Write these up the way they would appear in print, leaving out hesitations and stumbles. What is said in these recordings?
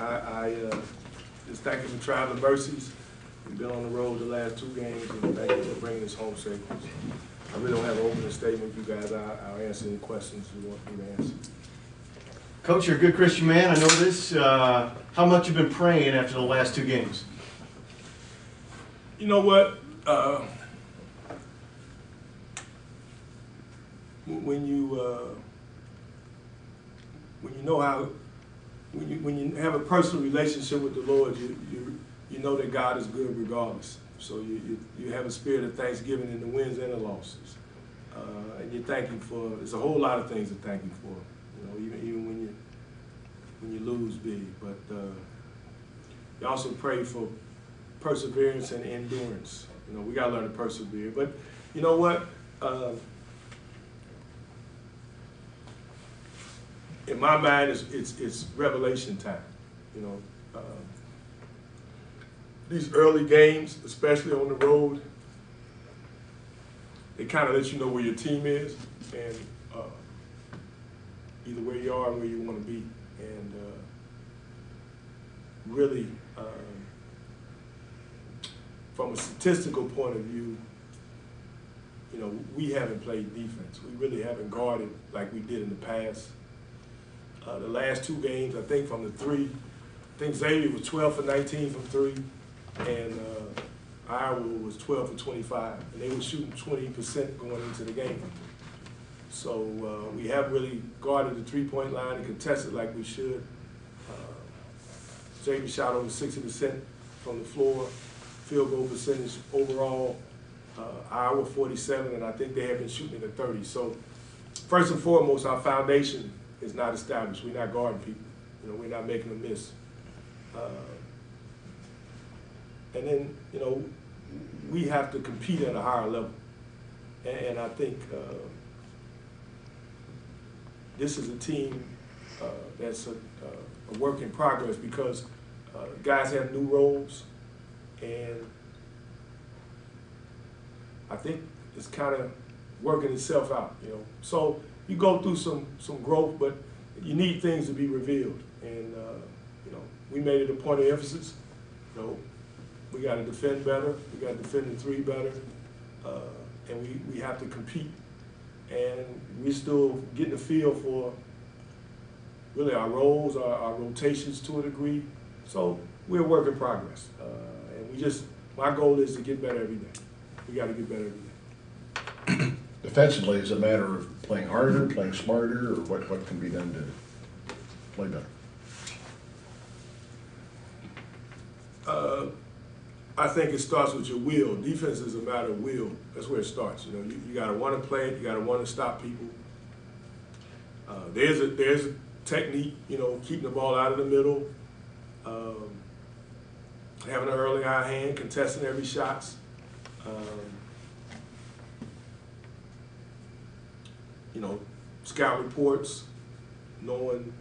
I just thank you for traveling mercies. We've been on the road the last 2 games, and thank you for bringing us home safely. I really don't have an opening statement. You guys, I'll answer any questions you want me to answer. Coach, you're a good Christian man. I know this. How much you've been praying after the last 2 games? You know what? When you know how, when you have a personal relationship with the Lord, you know that God is good regardless. So you have a spirit of thanksgiving in the wins and the losses, and you thank Him for. There's a whole lot of things to thank Him for. You know, even when you lose big, but you also pray for perseverance and endurance. You know, we gotta learn to persevere. But you know what? In my mind, it's revelation time. You know, these early games, especially on the road, they kind of let you know where your team is and either where you are and where you want to be. And really, from a statistical point of view, you know, we haven't played defense. We really haven't guarded like we did in the past. The last 2 games, I think from the 3, I think Xavier was 12 for 19 from 3, and Iowa was 12 for 25, and they were shooting 20% going into the game. So we haven't really guarded the 3-point line and contested like we should. Xavier shot over 60% from the floor, field goal percentage overall. Iowa 47, and I think they have been shooting at 30. So first and foremost, our foundation is not established. We're not guarding people. You know, we're not making them miss. And then, you know, we have to compete at a higher level. And I think this is a team that's a work in progress because guys have new roles, and I think it's kind of working itself out, you know. So you go through some growth, but you need things to be revealed. And, you know, we made it a point of emphasis. You know, we got to defend better. We got to defend the 3 better. And we have to compete. And we're still getting a feel for really our roles, our rotations to a degree. So we're a work in progress. And my goal is to get better every day. We got to get better every day. Defensively, is it a matter of playing harder, playing smarter, or what can be done to play better? I think it starts with your will. Defense is a matter of will. That's where it starts. You know, you got to want to play it. You got to want to stop people. There's a technique. You know, keeping the ball out of the middle, having an early high hand, contesting every shots. You know, scout reports, knowing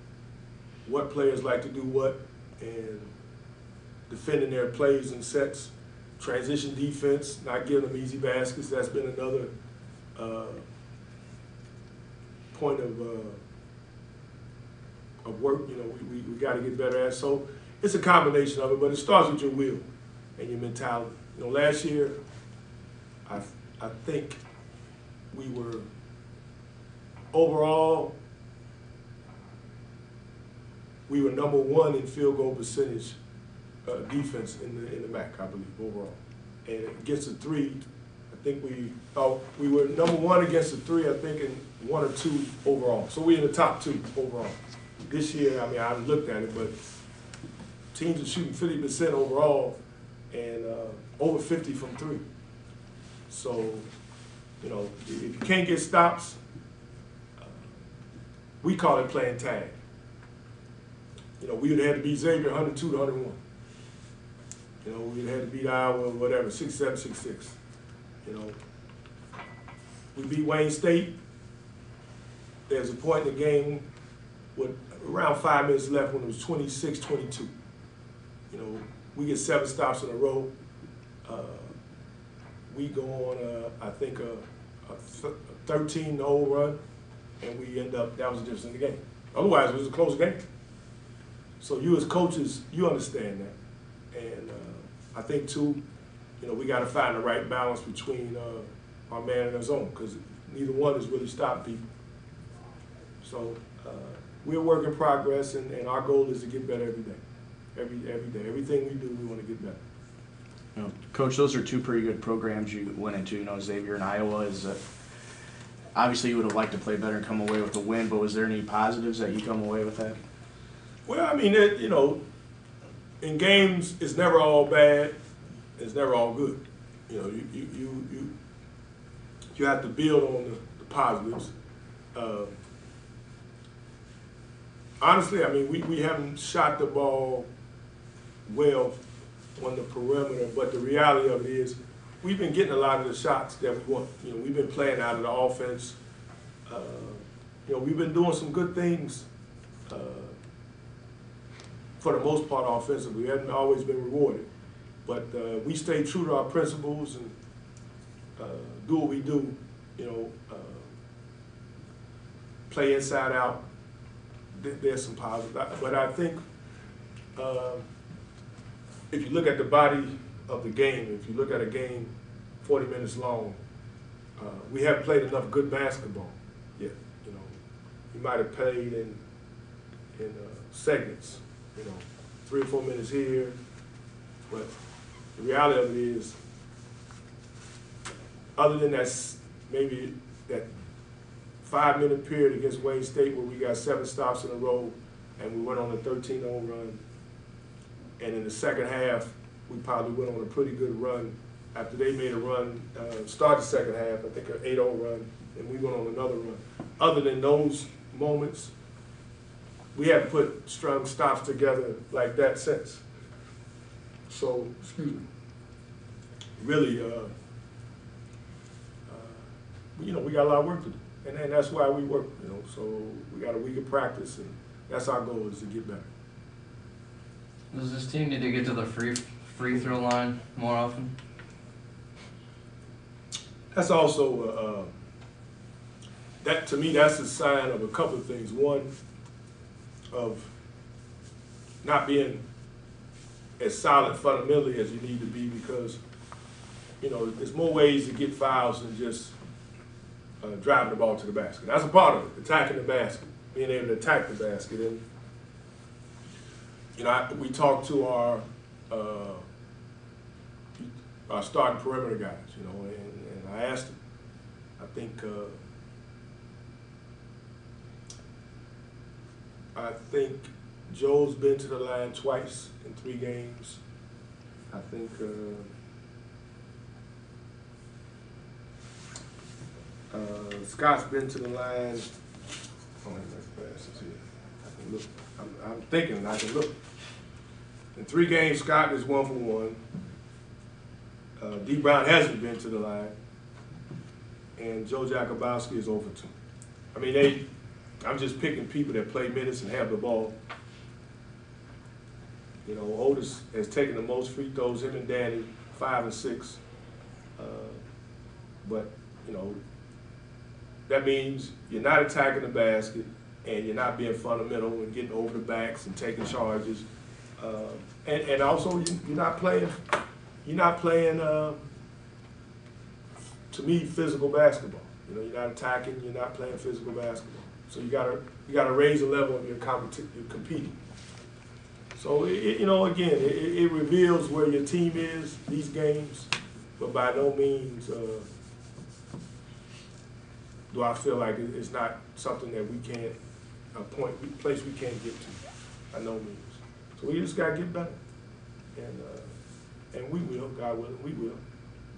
what players like to do what, and defending their plays and sets. Transition defense, not giving them easy baskets. That's been another point of work. You know, we got to get better at. So it's a combination of it, but it starts with your will and your mentality. You know, last year, I think we were overall, we were number 1 in field goal percentage defense in the MAC, I believe, overall. And against the 3, I think we were number 1 against the 3, I think, in 1 or 2 overall. So we're in the top 2 overall. This year, I mean, I haven't looked at it, but teams are shooting 50% overall and over 50 from 3. So, you know, if you can't get stops, we call it playing tag. You know, we would have had to beat Xavier 102 to 101. You know, we would have had to beat Iowa, whatever, 6-7, 6-6. You know, we beat Wayne State. There's a point in the game with around 5 minutes left when it was 26-22. You know, we get 7 stops in a row. We go on, I think, a 13-0 run, and we end up, that was the difference in the game. Otherwise, it was a close game. So you as coaches, you understand that. And I think too, we got to find the right balance between our man and our zone, because neither one is really stopping people. So we're a work in progress, and our goal is to get better every day. Every day. Everything we do, we want to get better. Coach, those are two pretty good programs you went into. Xavier and Iowa is obviously you would have liked to play better and come away with a win, but was there any positives that you come away with that? Well, I mean, in games, it's never all bad. It's never all good. You have to build on the positives. Honestly, I mean, we haven't shot the ball well on the perimeter, but the reality of it is we've been getting a lot of the shots that we want. We've been playing out of the offense. We've been doing some good things for the most part offensively. We haven't always been rewarded, but we stay true to our principles and do what we do. Play inside out. There's some positive, but I think if you look at the body of the game, if you look at a game 40 minutes long, we haven't played enough good basketball yet. We might have played in segments, 3 or 4 minutes here, but the reality of it is, other than that, maybe that 5-minute period against Wayne State where we got 7 stops in a row and we went on a 13-0 run. And in the second half, we probably went on a pretty good run. After they made a run, start the second half, I think an 8-0 run, and we went on another run. Other than those moments, we haven't put strong stops together like that since. So, excuse me, really, we got a lot of work to do. And that's why we work, so we got a week of practice, and that's our goal, is to get better. Does this team need to get to the free throw line more often? That's also, that to me, that's a sign of a couple of things. One, of not being as solid fundamentally as you need to be, because, there's more ways to get fouls than just driving the ball to the basket. That's a part of it, attacking the basket, being able to attack the basket. And we talked to our starting perimeter guys, and I asked them. I think Joe's been to the line twice in 3 games. I think Scott's been to the line. Oh, my glasses here. I can look. I'm thinking I can look. In 3 games, Scott is 1 for 1. D. Brown hasn't been to the line, and Joe Jakubowski is 0 for 2. I mean, I'm just picking people that play minutes and have the ball. Otis has taken the most free throws, him and Danny, 5 and 6. But, that means you're not attacking the basket and you're not being fundamental and getting over the backs and taking charges. And also you're not playing, to me, physical basketball. You're not attacking, you're not playing physical basketball. So you gotta raise the level of your competing. So again, it reveals where your team is these games, but by no means do I feel like it's not something that we can't place we can't get to. By no means. So we just gotta get better, and we will, God willing, we will.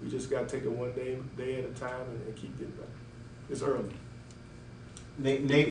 We just gotta take it one day at a time and keep getting better. It's early. Nate.